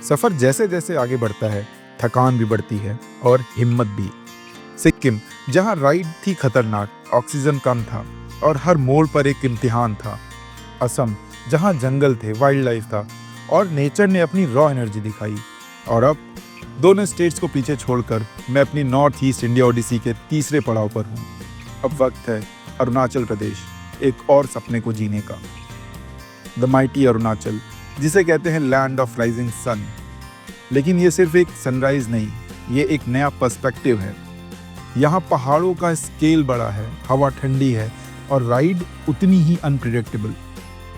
सफर जैसे जैसे आगे बढ़ता है, थकान भी बढ़ती है और हिम्मत भी। सिक्किम, जहाँ राइड थी खतरनाक, ऑक्सीजन कम था और हर मोड़ पर एक इम्तिहान था। असम, जहाँ जंगल थे, वाइल्ड लाइफ था और नेचर ने अपनी रॉ एनर्जी दिखाई। और अब दोनों स्टेट्स को पीछे छोड़कर मैं अपनी नॉर्थ ईस्ट इंडिया ओडिसी के तीसरे पड़ाव पर हूँ। अब वक्त है अरुणाचल प्रदेश, एक और सपने को जीने का। द माइटी अरुणाचल, जिसे कहते हैं लैंड ऑफ राइजिंग सन। लेकिन ये सिर्फ एक सनराइज नहीं, ये एक नया पर्सपेक्टिव है। यहाँ पहाड़ों का स्केल बड़ा है, हवा ठंडी है और राइड उतनी ही अनप्रिडिक्टेबल।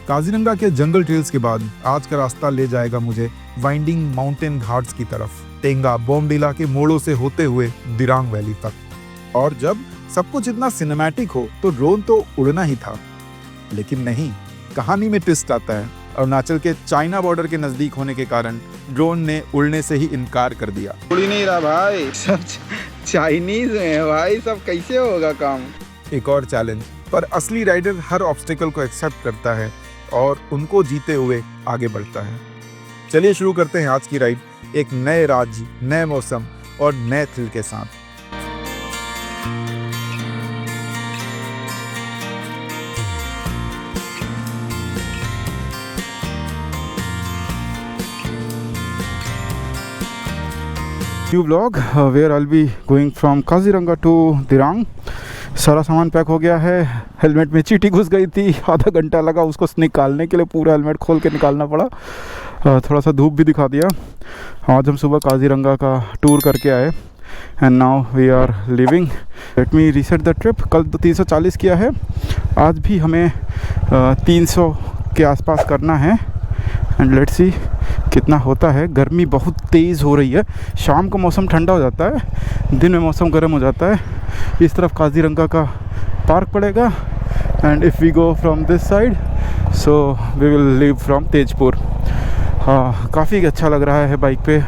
काजीरंगा के जंगल ट्रेल्स के बाद आज का रास्ता ले जाएगा मुझे वाइंडिंग माउंटेन घाट्स की तरफ, टेंगा बोमडिला के मोड़ों से होते हुए दिरांग वैली तक। और जब सब कुछ इतना सिनेमैटिक हो तो ड्रोन तो उड़ना ही था, लेकिन नहीं, कहानी में ट्विस्ट आता है। अरुणाचल के चाइना बॉर्डर के नजदीक होने के कारण ड्रोन ने उड़ने से ही इनकार कर दिया। उड़ ही नहीं रहा भाई, सब चाइनीज है भाई, सब कैसे होगा काम। एक और चैलेंज, पर असली राइडर हर ऑब्स्टिकल को एक्सेप्ट करता है और उनको जीते हुए आगे बढ़ता है। चलिए शुरू करते हैं आज की राइड, एक नए राज्य, नए मौसम और नए थ्रिल के साथ। New vlog where I'll be going from Kaziranga to Dirang। सारा सामान पैक हो गया है। हेलमेट में चींटी घुस गई थी, आधा घंटा लगा उसको निकालने के लिए, पूरा हेलमेट खोल के निकालना पड़ा। थोड़ा सा धूप भी दिखा दिया। आज हम सुबह काजीरंगा का टूर करके आए and now we are living. Let me reset the trip. कल तो 340 किया है, आज भी हमें 300 के आसपास करना है एंड लेट्स सी कितना होता है। गर्मी बहुत तेज़ हो रही है, शाम को मौसम ठंडा हो जाता है, दिन में मौसम गर्म हो जाता है। इस तरफ काजीरंगा का पार्क पड़ेगा and if we go from this side so we will leave from Tezpur. हाँ, काफ़ी अच्छा लग रहा है बाइक पे,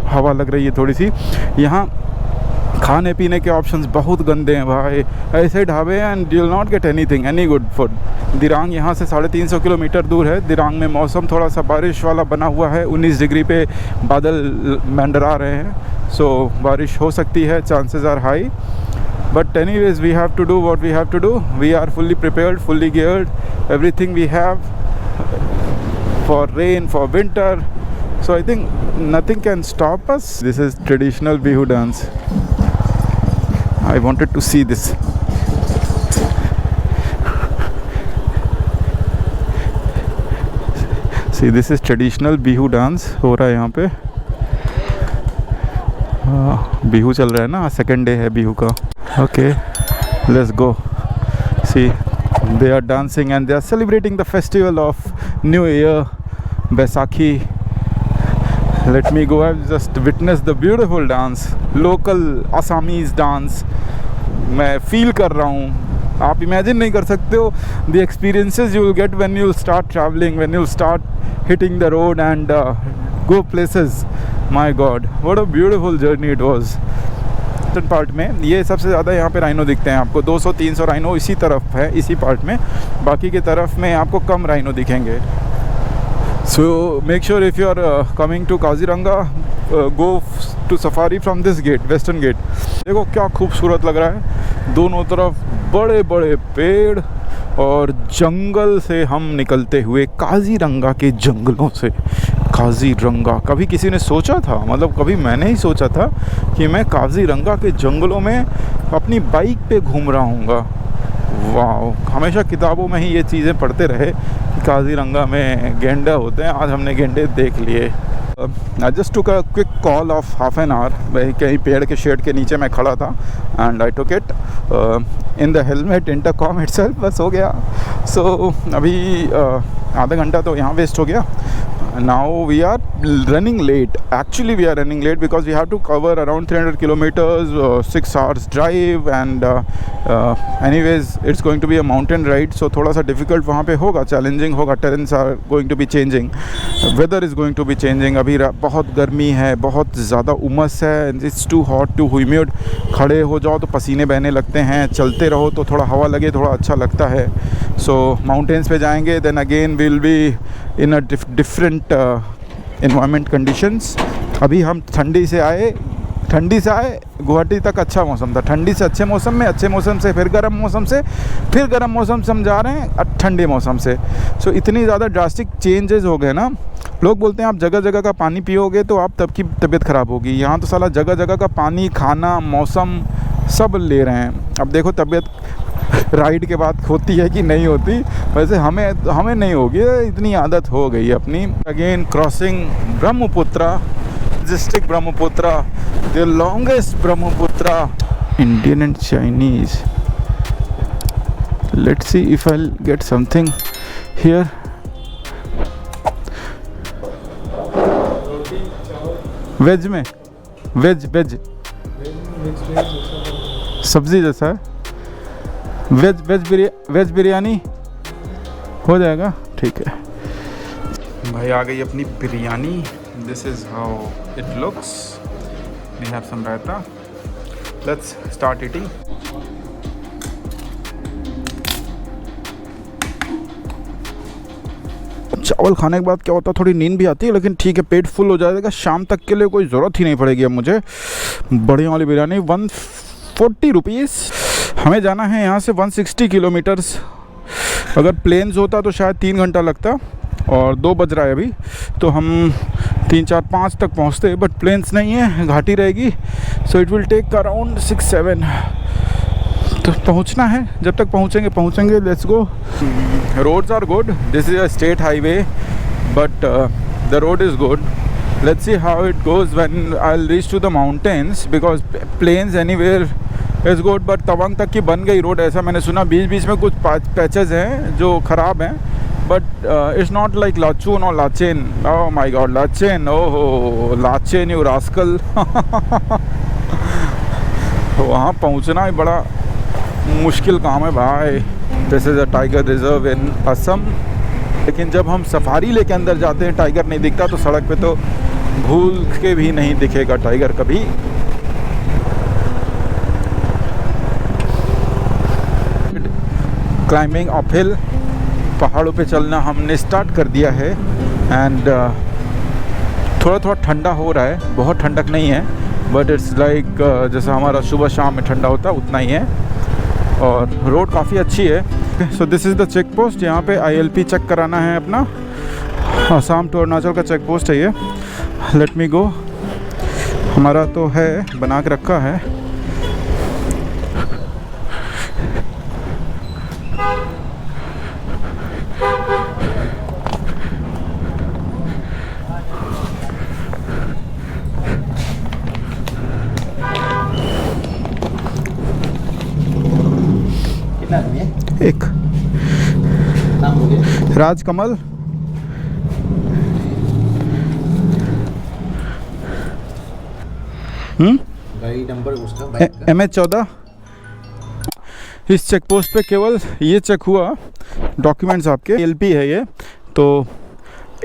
हवा लग रही है थोड़ी सी। यहाँ खाने पीने के ऑप्शंस बहुत गंदे हैं भाई, ऐसे ढाबे and you will not get anything, any good food. Dirang यहाँ से 350 किलोमीटर दूर है। दिरांग में मौसम थोड़ा सा बारिश वाला बना हुआ है, 19 डिग्री पे बादल मंडरा रहे हैं, सो बारिश हो सकती है, chances are high. But anyways, we have to do what we have to do. We are fully prepared, fully geared. Everything we have for rain, for winter. So I think nothing can stop us. This is traditional Bihu dance. I wanted to see this. See, this is traditional Bihu dance. हो रहा है यहाँ पे। बिहू चल रहा है ना, second day है बिहू का। Okay, let's go. See, they are dancing and they are celebrating the festival of New Year, Baisakhi. Let me go and just witness the beautiful dance, local Assamese dance. मैं feel कर रहा हूँ, आप imagine नहीं कर सकते हो the experiences you will get when you start traveling, when you start hitting the road and go places. My God, what a beautiful journey it was. Part में ये सबसे ज़्यादा यहाँ पे राइनो दिखते हैं आपको, 200-300 राइनो इसी तरफ है, इसी पार्ट में। बाकी की तरफ में आपको कम राइनो दिखेंगे। So make sure if you are coming to Kaziranga go to safari from this gate, western gate. देखो क्या खूबसूरत लग रहा है, दोनों तरफ बड़े बड़े पेड़ और जंगल से हम निकलते हुए काजीरंगा के जंगलों से। काजीरंगा कभी किसी ने सोचा था, मतलब कभी मैंने ही सोचा था कि मैं काजीरंगा के जंगलों में अपनी बाइक पे घूम रहा हूँगा। वाह, हमेशा किताबों में ही ये चीज़ें पढ़ते रहे कि काजीरंगा में गेंडे होते हैं, आज हमने गेंडे देख लिए। I just took a quick call of half an hour। वही कहीं पेड़ के शेड के नीचे मैं खड़ा था and I took it in the helmet intercom itself, बस हो गया। So अभी आधा घंटा तो यहाँ वेस्ट हो गया। Now we are running late. Actually we are running late because we have to cover around 300 kilometers, 6 hours drive and anyways it's going to be a mountain ride, so थोड़ा सा difficult वहाँ पे होगा, challenging होगा। Terrains are going to be changing, weather is going to be changing। अभी बहुत गर्मी है, बहुत ज़्यादा उमस है, it's too hot, too humid। खड़े हो जाओ तो पसीने बहने लगते हैं, चलते रहो तो थोड़ा हवा लगे थोड़ा अच्छा लगता है। So mountains पे जाएंगे, then again we will be in a different environment conditions. अभी हम ठंडी से आए गुवाहाटी तक अच्छा मौसम था, ठंडी से अच्छे मौसम से फिर गर्म मौसम से हम जा रहे हैं ठंडे मौसम से। सो इतनी ज़्यादा ड्रास्टिक चेंजेस हो गए ना। लोग बोलते हैं आप जगह जगह का पानी पियोगे तो आप तब की तबीयत ख़राब होगी। यहाँ तो साला जगह जगह का पानी, खाना, मौसम सब ले रहे हैं। अब देखो तबीयत राइड के बाद होती है कि नहीं होती, वैसे हमें नहीं होगी, इतनी आदत हो गई अपनी। Again crossing Brahmaputra, district Brahmaputra, the longest Brahmaputra, Indian and Chinese. Let's see if I get something here. Veg में वेज सब्जी जैसा है। वेज बिरयानी हो जाएगा, ठीक है भाई। आ गई अपनी biryani. This is how it looks. We have some raita. Let's start eating. चावल खाने के बाद क्या होता है, थोड़ी नींद भी आती है, लेकिन ठीक है, पेट फुल हो जाएगा। शाम तक के लिए कोई ज़रूरत ही नहीं पड़ेगी अब मुझे। बढ़िया वाली बिरयानी 140 रुपीज़। हमें जाना है यहाँ से 160 किलोमीटर्स। अगर प्लेन्स होता तो शायद 3 घंटा लगता, और 2 बज रहा है अभी, तो हम 3, 4, 5 तक पहुँचते। बट प्लेन्स नहीं है, घाटी रहेगी। So it will take around 6-7। तो पहुंचना है, जब तक पहुंचेंगे। Let's go. Roads are good. This is a state highway, but the road is good. Let's see how it goes when I will reach to the mountains, because plains anywhere is good. But Tawang तक की बन गई road, ऐसा मैंने सुना। बीच में कुछ patches हैं जो ख़राब हैं, बट इट्स नॉट लाइक लाचून और Lachen. Oh my God, Lachen, ओहो लाचेन, यू रास्कल। वहाँ पहुँचना ही बड़ा मुश्किल काम है भाई। This is a tiger reserve in Assam. लेकिन जब हम सफारी लेके अंदर जाते हैं, टाइगर नहीं दिखता, तो सड़क पे तो भूल के भी नहीं दिखेगा टाइगर कभी। क्लाइंबिंग अपहिल, पहाड़ों पे चलना हमने स्टार्ट कर दिया है। एंड थोड़ा ठंडा हो रहा है, बहुत ठंडक नहीं है, बट इट्स लाइक जैसा हमारा सुबह शाम में ठंडा होता है उतना ही है। और रोड काफ़ी अच्छी है। So this is the check post. यहाँ पे ILP चेक कराना है अपना। असम टू अरुणाचल का चेक पोस्ट है ये। लेट मी गो। हमारा तो है, बना के रखा है। एक राजकमल, गाड़ी नंबर उसका MH14। इस चेक पोस्ट पे केवल ये चेक हुआ डॉक्यूमेंट्स आपके। LP है ये, तो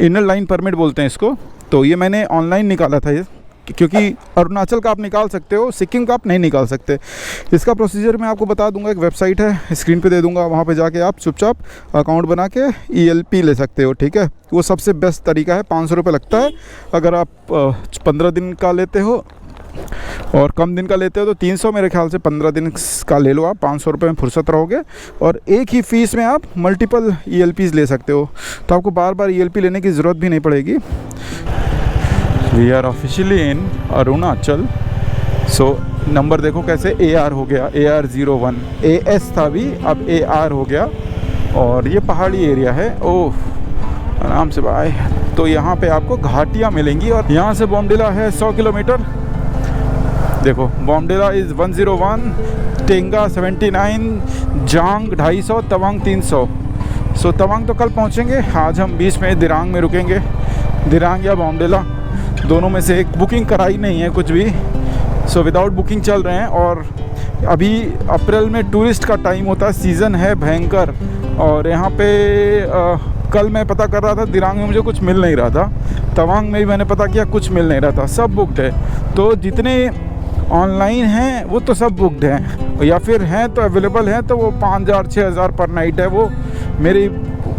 इनर लाइन परमिट बोलते हैं इसको। तो ये मैंने ऑनलाइन निकाला था ये, क्योंकि अरुणाचल का आप निकाल सकते हो, सिक्किम का आप नहीं निकाल सकते। इसका प्रोसीजर मैं आपको बता दूंगा। एक वेबसाइट है, स्क्रीन पे दे दूंगा, वहाँ पे जाके आप चुपचाप अकाउंट बना के ELP ले सकते हो, ठीक है। वो सबसे बेस्ट तरीका है। 500 रुपये लगता है। अगर आप 15 दिन का लेते हो और कम दिन का लेते हो तो 300, मेरे ख्याल से 15 दिन का ले लो आप, 500 रुपये में फुर्सत रहोगे। और एक ही फ़ीस में आप मल्टीपल ELPs ले सकते हो, तो आपको बार बार ELP लेने की ज़रूरत भी नहीं पड़ेगी। We are officially in Arunachal. So number देखो कैसे AR हो गया, AR01। AS था भी, अब AR हो गया। और ये पहाड़ी एरिया है। ओह आराम से भाई। तो यहाँ पे आपको घाटियाँ मिलेंगी। और यहाँ से बॉमडिला है 100 किलोमीटर। देखो बॉमडिला इज़ 101, टेंगा 79, जांग 250, तवांग 300। सो तवांग तो कल पहुँचेंगे। आज हम बीच में दिरांग में रुकेंगे। दिरांग या बॉमडिला दोनों में से एक। बुकिंग कराई नहीं है कुछ भी। सो विदाउट बुकिंग चल रहे हैं। और अभी अप्रैल में टूरिस्ट का टाइम होता है, सीज़न है भयंकर। और यहाँ पे कल मैं पता कर रहा था, दिरांग में मुझे कुछ मिल नहीं रहा था। तवांग में भी मैंने पता किया, कुछ मिल नहीं रहा था, सब बुकड है। तो जितने ऑनलाइन हैं वो तो सब बुकड हैं, या फिर हैं तो अवेलेबल हैं तो वो 5000 6000 पर नाइट है। वो मेरी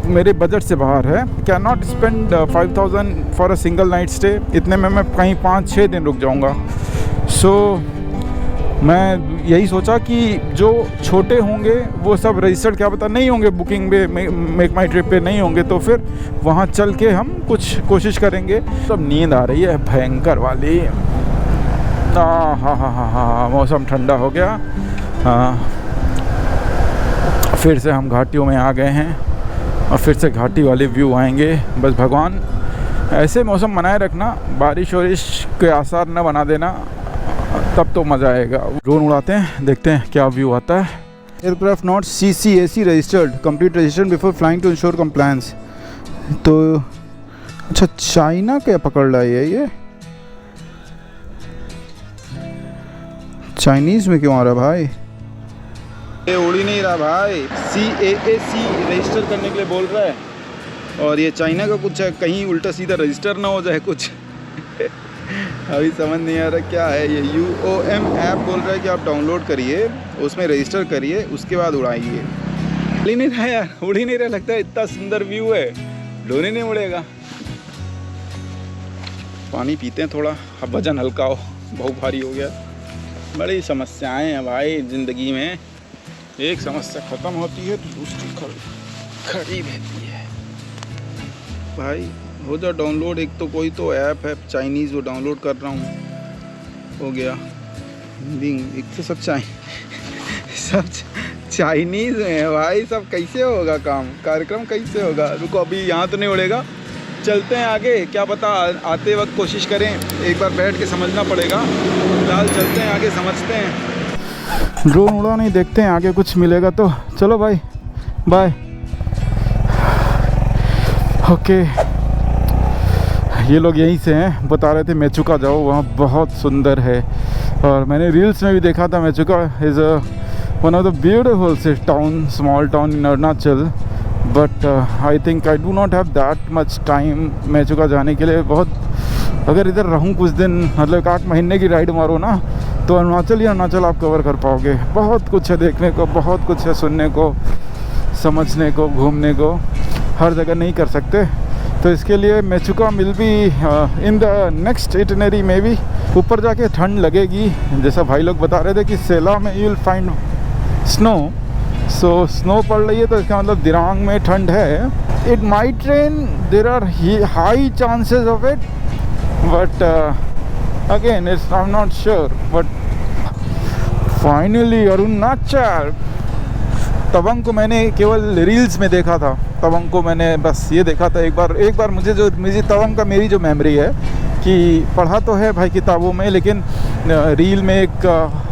मेरे बजट से बाहर है। Can not spend 5000 for a single night stay. इतने में मैं कहीं 5-6 दिन रुक जाऊंगा। सो मैं यही सोचा कि जो छोटे होंगे वो सब रजिस्टर्ड, क्या पता नहीं होंगे बुकिंग पे, मेक माई ट्रिप पे नहीं होंगे, तो फिर वहाँ चल के हम कुछ कोशिश करेंगे। सब नींद आ रही है भयंकर वाली। हाँ हाँ हाँ हाँ हाँ, मौसम ठंडा हो गया। फिर से हम घाटियों में आ गए हैं और फिर से घाटी वाले व्यू आएंगे। बस भगवान ऐसे मौसम बनाए रखना, बारिश वारिश के आसार न बना देना, तब तो मज़ा आएगा। ड्रोन उड़ाते हैं, देखते हैं क्या व्यू आता है। Aircraft not CCAC registered, complete registration before flying to ensure compliance. तो अच्छा, चाइना क्या पकड़ रहा है ये? चाइनीज़ में क्यों आ रहा भाई? ये उड़ ही नहीं रहा भाई। CAAC रजिस्टर करने के लिए बोल रहा है, और ये चाइना का कुछ है, कहीं उल्टा सीधा रजिस्टर ना हो जाए कुछ। अभी समझ नहीं आ रहा क्या है ये। UOM ऐप बोल रहा है कि आप डाउनलोड करिए, उसमें रजिस्टर करिए, उसके बाद उड़ाइए। उड़ ही नहीं रहा यार, उड़ ही नहीं रहा। लगता है इतना सुंदर व्यू है, ड्रोन ही नहीं उड़ेगा। पानी पीते हैं थोड़ा, अब वजन हल्का हो, बहुत भारी हो गया। बड़ी समस्याएं हैं भाई ज़िंदगी में, एक समस्या ख़त्म होती है तो दूसरी खड़ी रहती है। भाई हो जा डाउनलोड, एक तो कोई तो ऐप है चाइनीज़, वो डाउनलोड कर रहा हूँ, हो गया। हिंदी एक तो सब सब चाइनीज़ में है भाई। सब कैसे होगा काम, कार्यक्रम कैसे होगा? रुको, अभी यहाँ तो नहीं उड़ेगा, चलते हैं आगे, क्या पता आते वक्त कोशिश करें, एक बार बैठ के समझना पड़ेगा। फिलहाल चलते हैं आगे, समझते हैं। ड्रोन उड़ा नहीं, देखते हैं आगे कुछ मिलेगा तो। चलो भाई, बाय। ओके, ये लोग यहीं से हैं, बता रहे थे मेचुका जाओ, वहाँ बहुत सुंदर है। और मैंने रील्स में भी देखा था, Mechuka is one of the beautiful town, small town in Arunachal. But I think I do not have that much time Mechuka जाने के लिए। बहुत अगर इधर रहूँ कुछ दिन, मतलब 8 महीने की राइड मारो ना, तो अरुणाचल ही अरुणाचल आप कवर कर पाओगे। बहुत कुछ है देखने को, बहुत कुछ है सुनने को, समझने को, घूमने को, हर जगह नहीं कर सकते। तो इसके लिए Mechuka will be in the next itinerary में भी। ऊपर जाके ठंड लगेगी, जैसा भाई लोग बता रहे थे कि सेला में you will find snow. So snow पड़ रही है तो इसका मतलब दिरांग में ठंड है। It might rain, there are high chances of it, but again it's I am not sure. But finally Arunachal. Tawang को मैंने केवल रील्स में देखा था, तवांग को मैंने बस ये देखा था एक बार। मुझे तवांग का मेरी जो मेमोरी है कि पढ़ा तो है भाई किताबों में, लेकिन रील में एक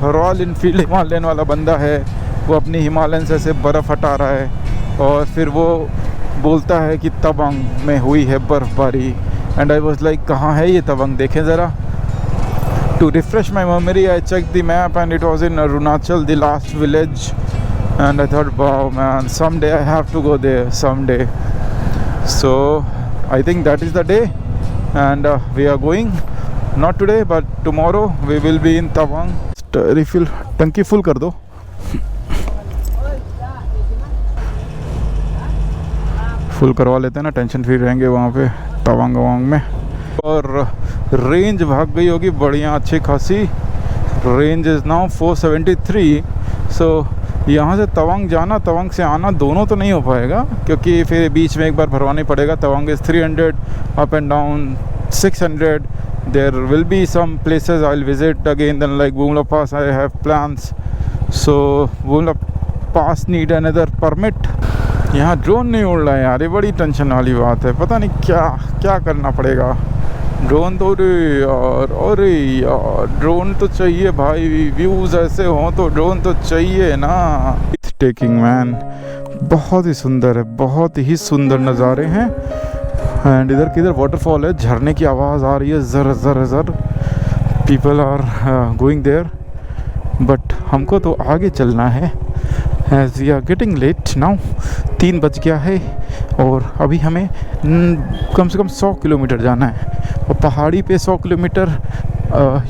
रॉयल इनफील्ड हिमालयन वाला बंदा है, वो अपनी हिमालयन से बर्फ़ हटा रहा है और फिर वो बोलता है कि तवांग में हुई है बर्फ़बारी। एंड आई वाज लाइक, कहाँ है ये तवांग, देखें ज़रा। To refresh my memory I check the map and it was in Arunachal, the last village. And I thought, wow man, someday I have to go there, someday. So I think that is the day, and we are going, not today but tomorrow we will be in Tawang. Refill टंकी full कर दो। Full करवा लेते हैं ना, tension free रहेंगे वहाँ पे तवांग में। और रेंज भाग गई होगी बढ़िया अच्छी खासी। Range is now 473। सो यहाँ से तवांग जाना, तवांग से आना दोनों तो नहीं हो पाएगा, क्योंकि फिर बीच में एक बार भरवानी पड़ेगा। Tawang is 300, up and down 600। There will be some places I will visit again, then like Bumla pass I have plans. So Bumla pass need another permit. यहाँ ड्रोन नहीं उड़ रहा है यार, ये बड़ी टेंशन वाली बात है। पता नहीं क्या करना पड़ेगा। ड्रोन तो अरे यार ड्रोन तो चाहिए भाई, व्यूज़ ऐसे हों तो ड्रोन तो चाहिए ना। टेकिंग मैन बहुत ही सुंदर है, बहुत ही सुंदर नज़ारे हैं। एंड इधर किधर वाटरफॉल है, झरने की आवाज़ आ रही है ज़र ज़र ज़र। People are going there, but हमको तो आगे चलना है। As we are getting late now, 3 बज गया है और अभी हमें कम से कम 100 किलोमीटर जाना है। और पहाड़ी पे 100 kilometre,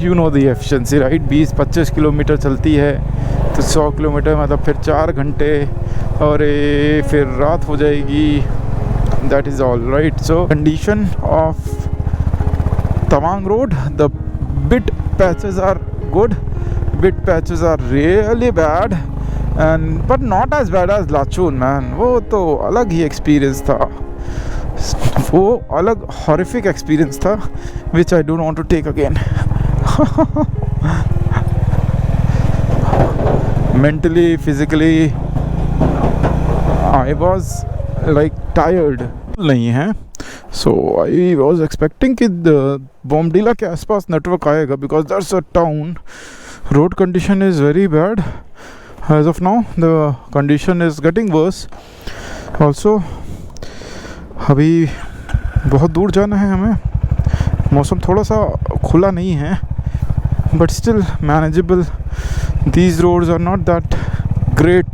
you know the efficiency right, 20-25 kilometre चलती है तो 100 किलोमीटर मतलब फिर 4 घंटे, और फिर रात हो जाएगी। that is all right. So condition of Tawang Road, the bit patches are good, bit patches are really bad, and but not as bad as Lachun, man. वो तो अलग ही experience था, वो अलग horrific experience था, which I don't want to take again. Mentally, physically, I was like tired नहीं है. So I was expecting कि बोमडिला के आसपास नेटवर्क आएगा, because that's a town. Road condition is very bad. As of now, the condition is getting worse. Also, अभी बहुत दूर जाना है हमें. मौसम थोड़ा सा खुला नहीं है, but still manageable. These roads are not that great,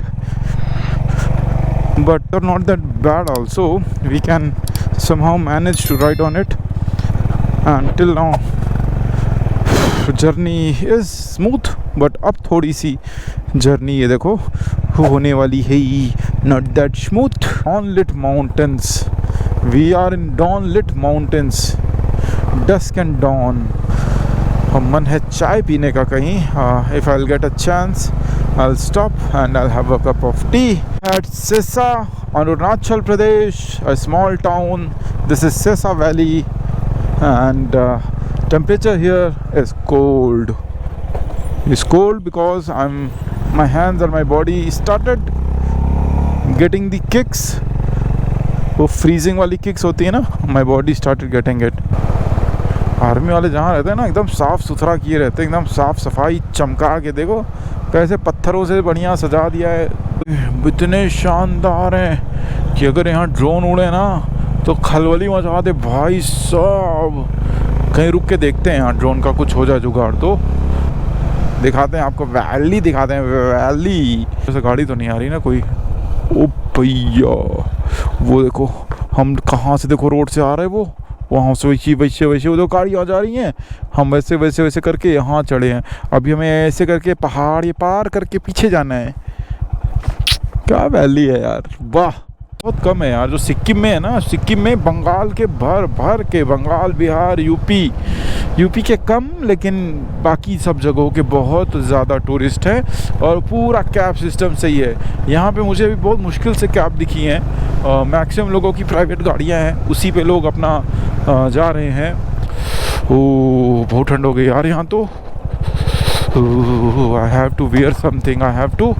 but they're not that bad also. We can somehow manage to ride on it. Until now, journey is smooth, but अब थोड़ी सी journey ये देखो होने वाली है. Not that smooth. Dawn-lit mountains. We are in dawn-lit mountains. Dusk and dawn. मन है चाय पीने का कहीं. If I'll get a chance, I'll stop and I'll have a cup of tea at Sesa, Arunachal Pradesh, a small town. This is Sesa Valley, and temperature here is cold. It's cold because my hands and my body started getting the kicks. वो freezing वाली kicks होती है ना, my body started getting it. Army वाले जहाँ रहते हैं ना, एकदम साफ़ सुथरा किए रहते हैं, एकदम साफ़ सफाई चमका के. देखो कैसे पत्थरों से बढ़िया सजा दिया है. इतने शानदार हैं कि अगर यहाँ ड्रोन उड़े ना तो खलबली मचा दे भाई साहब. कहीं रुक के देखते हैं यहाँ ड्रोन का कुछ हो जाए जुगाड़ तो दिखाते हैं आपको. वैली दिखाते हैं, वैली. जैसे गाड़ी तो नहीं आ रही ना कोई. ओ भैया वो देखो, हम कहाँ से देखो रोड से आ रहे हैं, वो वहाँ से वैसे वो दो गाड़ियाँ जा रही हैं. हम वैसे करके यहाँ चढ़े हैं. अभी हमें ऐसे करके पहाड़ ये पार करके पीछे जाना है. क्या वैली है यार, वाह. बहुत कम है यार जो सिक्किम में है ना. सिक्किम में बंगाल के भर के, बंगाल, बिहार, यूपी के कम, लेकिन बाकी सब जगहों के बहुत ज़्यादा टूरिस्ट हैं. और पूरा कैब सिस्टम सही है. यहाँ पे मुझे भी बहुत मुश्किल से कैब दिखी हैं. मैक्सिमम लोगों की प्राइवेट गाड़ियाँ हैं, उसी पे लोग अपना जा रहे हैं. ओह बहुत ठंड हो गई यार यहाँ तो. I have to wear something. I have to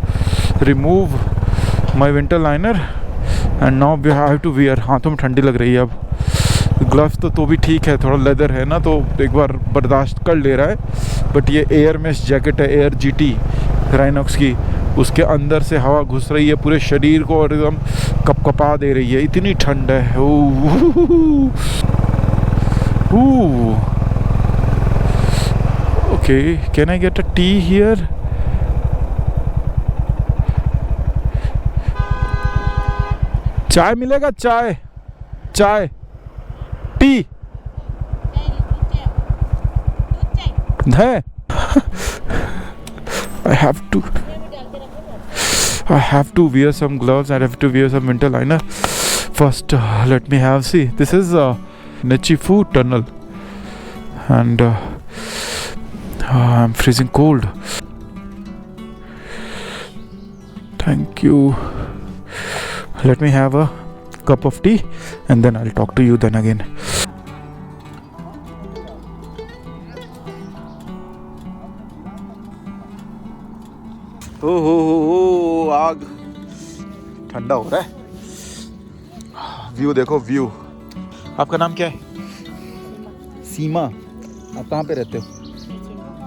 remove my winter liner and now I have to wear. हाथों में ठंडी लग रही है अब. ग्लव्स तो भी ठीक है, थोड़ा लेदर है ना तो एक बार बर्दाश्त कर ले रहा है. बट ये एयर मेश जैकेट है, एयर जीटी राइनॉक्स की, उसके अंदर से हवा घुस रही है पूरे शरीर को और एकदम कपकपा दे रही है. इतनी ठंड है. Okay, can I get a T here? चाय मिलेगा? चाय टी है. I have to wear some gloves. I have to wear some winter liner. First, let me see. This is Nechifu Tunnel, and I'm freezing cold. Thank you. Let me have a cup of tea, and then I'll talk to you then again. हो आग. ठंडा हो रहा है. View देखो, view. आपका नाम क्या है? सीमा. आप कहाँ पे रहते हो?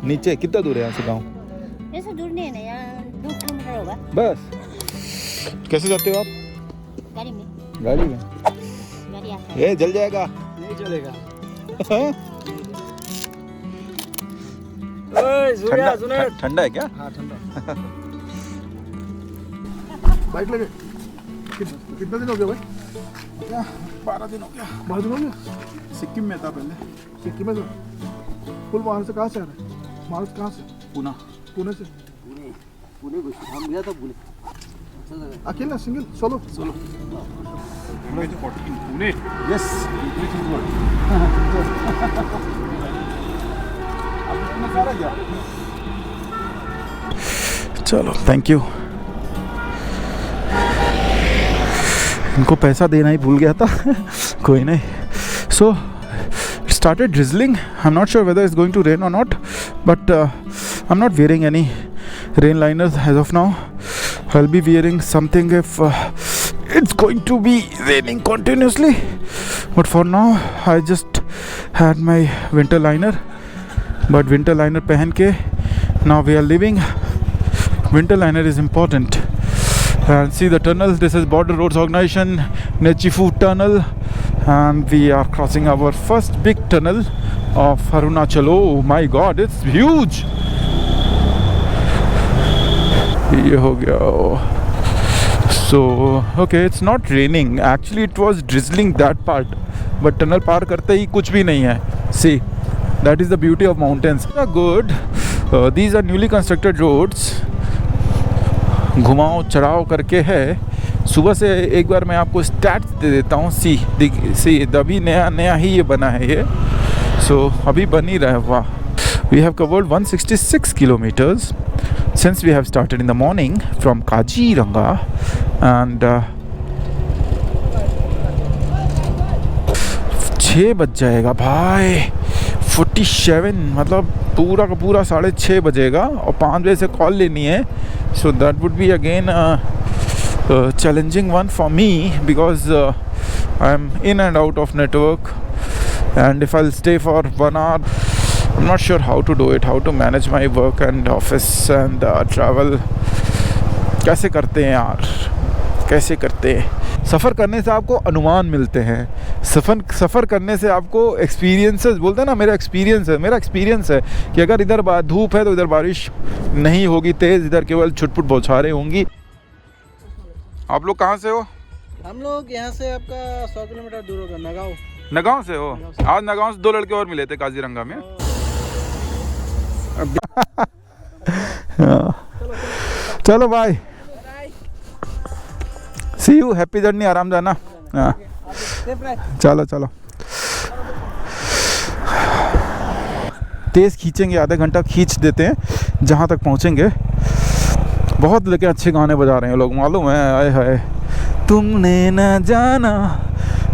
नीचे. कितना दूर है यहाँ से गाँव? ऐसा दूर नहीं है ना यार, 2 किलोमीटर होगा बस. कैसे जाते हो आप? गाड़ी में. गाड़ी आता है. जल जाएगा. नहीं चलेगा. ठंडा है क्या? हाँ ठंडा. बाइक लगे कितना दिन हो गया भाई? क्या 12 दिन हो गया. 12 दिन हो गया. सिक्किम में था पहले. सिक्किम में था. फुल वहाँ से कहाँ से आ रहा है? महाराष्ट्र कहाँ से? पुणे से. पुणे हम गया था पुणे. अकेला सिंगल सोलो सोलो यस चलो थैंक यू। इनको पैसा देना ही भूल गया था कोई नहीं। सो started drizzling. I'm not sure whether it's going to rain or not, but I'm not wearing any rain liners as of now. I'll be wearing something if it's going to be raining continuously, but for now I just had my winter liner. But winter liner पहन के now we are leaving. Winter liner is important. And see the tunnel, this is Border Roads Organization Nechifu Tunnel, and we are crossing our first big tunnel of Arunachal. Oh my god, it's huge. ये हो गया। So okay, it's not raining, actually it was drizzling that part, but tunnel पार करते ही कुछ भी नहीं है। See, that is the beauty of mountains. They are good. These are newly constructed roads. घुमाओ चढ़ाओ करके है। सुबह से एक बार मैं आपको स्टैट्स दे देता हूँ। सी अभी नया ही ये बना है ये। सो अभी बन ही रहा है। वाह, we have covered 166 kilometres since we have started in the morning from Kaziranga and 6 बज जाएगा भाई। 47 मतलब पूरा का पूरा 6:30 बजेगा और 5 बजे से कॉल लेनी है। So that would be again a challenging one for me because I'm in and out of network, and if I'll stay for 1 hour, I'm not sure how to do it, how to manage my work and office and travel. कैसे करते हैं यार, कैसे करते हैं। सफ़र करने से आपको अनुमान मिलते हैं, सफ़र करने से आपको एक्सपीरियंसेस, बोलते हैं ना मेरा एक्सपीरियंस है कि अगर इधर धूप है तो इधर बारिश नहीं होगी तेज़, इधर केवल छुटपुट बौछारें होंगी। आप लोग कहाँ से हो? हम लोग यहाँ से आपका 100 किलोमीटर दूर होगा, नगांव से हो? आज नगांव से 2 लड़के और मिले थे काजीरंगा में। चलो भाई, सी यू, हैप्पी जर्नी, आराम जाना। हाँ चलो चलो, तेज़ खींचेंगे, आधा घंटा खींच देते हैं जहाँ तक पहुँचेंगे। बहुत लेके अच्छे गाने बजा रहे हैं लोग, मालूम है। आए हाय, तुमने न जाना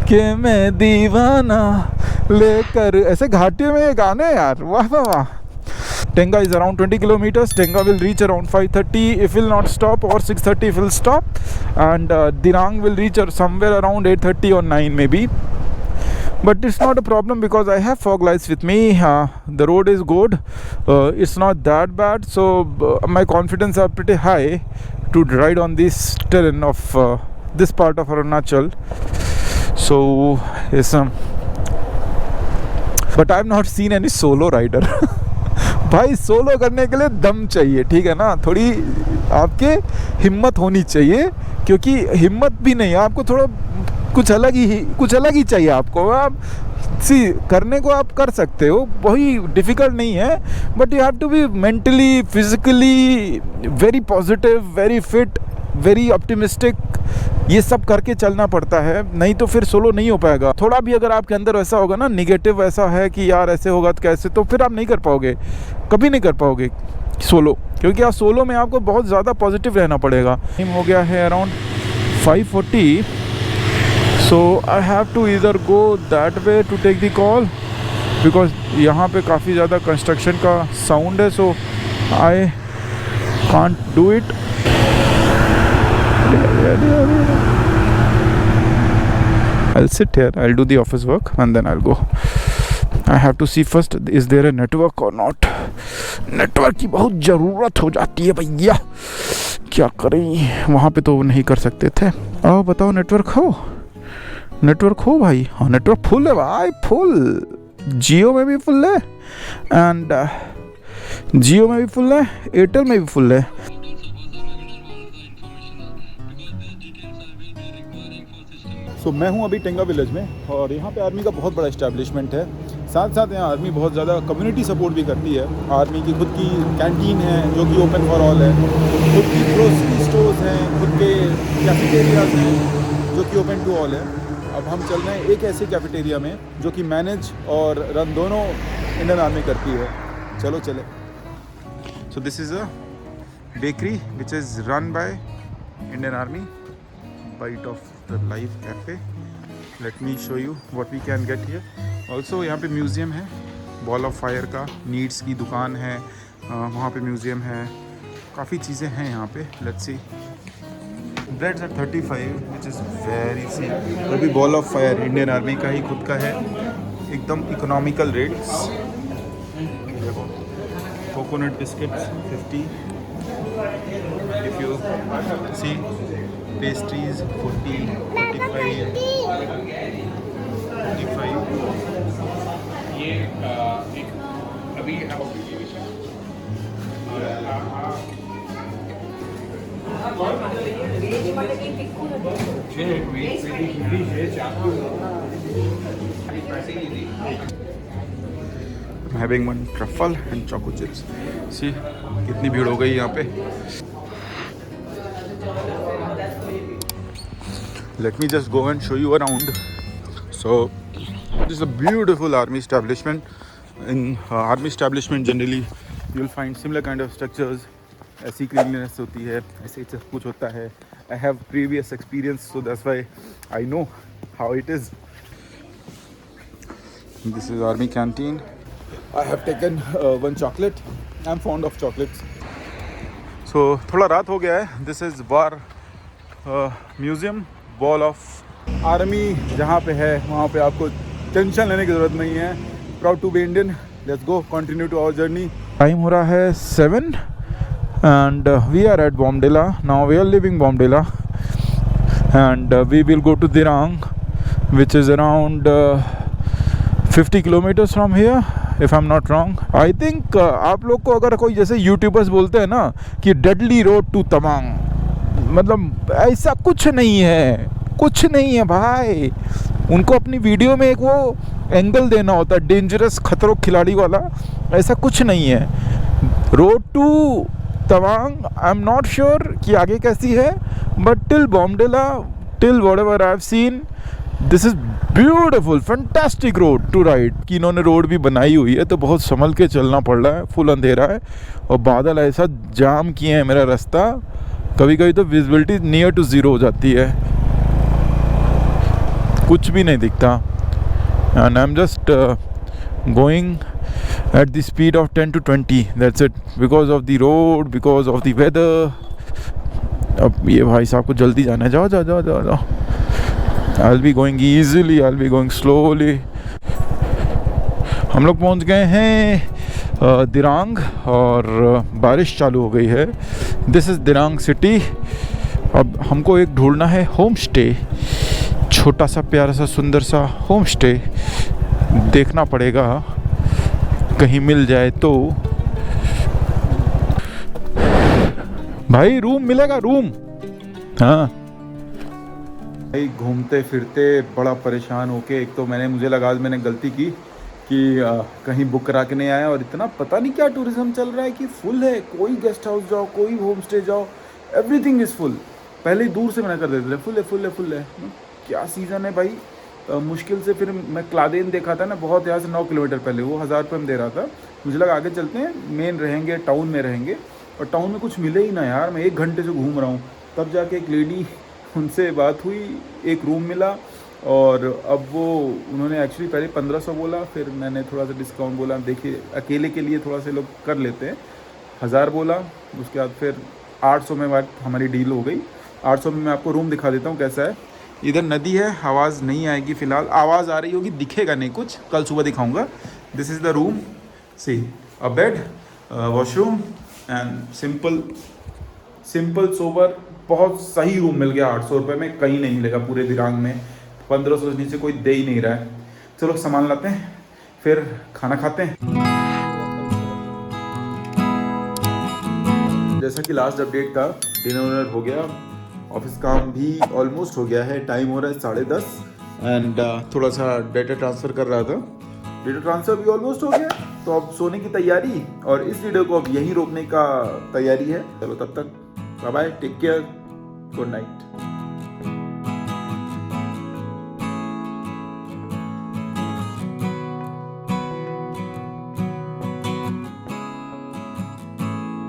कि मैं दीवाना लेकर, ऐसे घाटियों में ये गाने यार, वाह वाह वाह। Tenga is around 20 kilometers. Tenga will reach around 5:30 if will not stop, or 6:30 if will stop, and Dirang will reach somewhere around 8:30 or 9 maybe. But it's not a problem because I have fog lights with me. The road is good. It's not that bad, so my confidence are pretty high to ride on this terrain of this part of Arunachal. So yes, but I have not seen any solo rider. भाई solo करने के लिए दम चाहिए, ठीक है ना, थोड़ी आपके हिम्मत होनी चाहिए, क्योंकि हिम्मत भी नहीं, आपको थोड़ा कुछ अलग ही चाहिए आपको। आप करने को आप कर सकते हो, वही डिफ़िकल्ट नहीं है, but you have to be mentally physically very positive, very fit, very optimistic. ये सब करके चलना पड़ता है, नहीं तो फिर सोलो नहीं हो पाएगा। थोड़ा भी अगर आपके अंदर ऐसा होगा ना, निगेटिव ऐसा है कि यार ऐसे होगा तो कैसे, तो फिर आप नहीं कर पाओगे, कभी नहीं कर पाओगे सोलो, क्योंकि आप सोलो में आपको बहुत ज़्यादा पॉजिटिव रहना पड़ेगा। टाइम हो गया है around 5:40, so I have to either go that way to take the call, because यहाँ पे काफ़ी ज़्यादा कंस्ट्रक्शन का साउंड है, so I can't do it. I'll sit here, I'll do the office work and then I'll go. I have to see first, is there a network or not? Network की बहुत ज़रूरत हो जाती है भैया, क्या करें, वहाँ पे तो नहीं कर सकते थे। आओ बताओ, नेटवर्क हो भाई? हाँ नेटवर्क फुल है भाई, फुल। जियो में भी फुल है एंड जियो में भी फुल है, एयरटेल में भी फुल है। मैं हूं अभी टेंगा विलेज में, और यहाँ पे आर्मी का बहुत बड़ा इस्टेब्लिशमेंट है। साथ साथ यहाँ आर्मी बहुत ज़्यादा कम्युनिटी सपोर्ट भी करती है। आर्मी की खुद की कैंटीन है जो कि ओपन फॉर ऑल है, खुद की ग्रोसरी स्टोर्स हैं, खुद के कैफेटेरियाज हैं जो कि ओपन टू ऑल है। अब हम चल रहे हैं एक ऐसे कैफेटेरिया में जो कि मैनेज और रन दोनों इंडियन आर्मी करती है। चलो चले। So this is a bakery which is run by Indian army, bite of the life cafe. Let me show you what we can get here. Also यहाँ पे म्यूज़ियम है, ball of fire का, needs की दुकान है, वहाँ पे museum है, काफ़ी चीज़ें हैं यहाँ पे। Let's see. Breads are 35 which is very see. अभी ball of fire Indian army का ही खुद का है, एकदम इकोनॉमिकल रेट्स। देखो coconut biscuits 50, if you see pastries 40, 45, 45। ये एक अभी I'm having one truffle and choco chips. See कितनी भीड़ हो गई यहाँ पे। Let me just go and show you around. So this is a beautiful army establishment. In army establishment generally you will find similar kind of structures. ऐसी cleanliness होती है, ऐसे सब कुछ होता है। I have previous experience, so that's why I know how it is. This is army canteen. I have taken one chocolate. I'm fond of chocolates. So थोड़ा रात हो गया है. This is war museum, wall of army जहाँ पे है वहाँ पे आपको टेंशन लेने की ज़रूरत नहीं है. Proud to be Indian. Let's go. Continue to our journey. Time हो रहा है 7 and we are at Bombdila. Now we are leaving Bombdila and we will go to Dirang, which is around 50 kilometers from here, if I'm not wrong. I think आप लोग को अगर कोई जैसे YouTubers बोलते हैं ना कि डेडली रोड टू तवांग, मतलब ऐसा कुछ नहीं है, कुछ नहीं है भाई. उनको अपनी वीडियो में एक वो एंगल देना होता है डेंजरस खतरों खिलाड़ी वाला. ऐसा कुछ नहीं है. Road to Tawang I am not sure कि आगे कैसी है, but till Bomdila, till whatever I have seen, this is beautiful fantastic road to ride. कि इन्होंने रोड भी बनाई हुई है तो बहुत संभल के चलना पड़ रहा है. फुल अंधेरा है और बादल ऐसा जाम किए हैं मेरा रास्ता, कभी कभी तो विजिबिलिटी नियर टू ज़ीरो हो जाती है, कुछ भी नहीं दिखता. And I am just going at the speed of 10 to 20, that's it, because of the road, because of the weather. अब ये भाई साहब को जल्दी जाना है. जाओ जाओ जाओ जाओ जाओ. I'll be going easily, I'll be going slowly. हम लोग पहुंच गए हैं दिरांग और बारिश चालू हो गई है. This is Dirang city. अब हमको एक ढूंढना है होम स्टे, छोटा सा प्यारा सा सुंदर सा होम स्टे देखना पड़ेगा, कहीं मिल जाए तो. भाई रूम मिलेगा? रूम? हाँ भाई घूमते फिरते बड़ा परेशान होके, एक तो मुझे लगा आज मैंने गलती की कि कहीं बुक करा के नहीं आया, और इतना पता नहीं क्या टूरिज्म चल रहा है कि फुल है. कोई गेस्ट हाउस जाओ, कोई होम स्टे जाओ, एवरीथिंग इज़ फुल. पहले ही दूर से मना कर देते थे फुल है फुल है फुल है. क्या सीज़न है भाई. मुश्किल से फिर मैं क्लादेन देखा था ना, बहुत यहाँ से 9 किलोमीटर पहले, वो 1000 रुपये में दे रहा था. मुझे लगा आगे चलते हैं, मेन रहेंगे, टाउन में रहेंगे, और टाउन में कुछ मिले ही ना यार. मैं 1 घंटे से घूम रहा हूँ. तब जाके एक लेडी, उनसे बात हुई, एक रूम मिला, और अब वो उन्होंने एक्चुअली पहले 1500 बोला, फिर मैंने थोड़ा सा डिस्काउंट बोला. देखिए अकेले के लिए थोड़ा से लोग कर लेते हैं. 1000 बोला, उसके बाद फिर 800 में बात हमारी डील हो गई. 800 में मैं आपको रूम दिखा देता हूँ कैसा है. इधर नदी है, आवाज़ नहीं आएगी फ़िलहाल. आवाज़ आ रही होगी, दिखेगा नहीं कुछ, कल सुबह दिखाऊंगा. This is the room. See a bed, washroom and simple sober. बहुत सही रूम मिल गया 800 रुपये में. कहीं नहीं मिलेगा पूरे दिरांग में. 1500 से नीचे कोई दे ही नहीं रहा है. चलो सामान लाते हैं, फिर खाना खाते हैं. जैसा कि लास्ट अपडेट था, डिनर हो गया, ऑफिस काम भी ऑलमोस्ट हो गया है. टाइम हो रहा है 10:30 एंड थोड़ा सा डेटा ट्रांसफ़र कर रहा था. डेटा ट्रांसफर भी ऑलमोस्ट हो गया, तो अब सोने की तैयारी और इस वीडियो को अब यहीं रोकने का तैयारी है। चलो तब तक bye bye, take care, good night.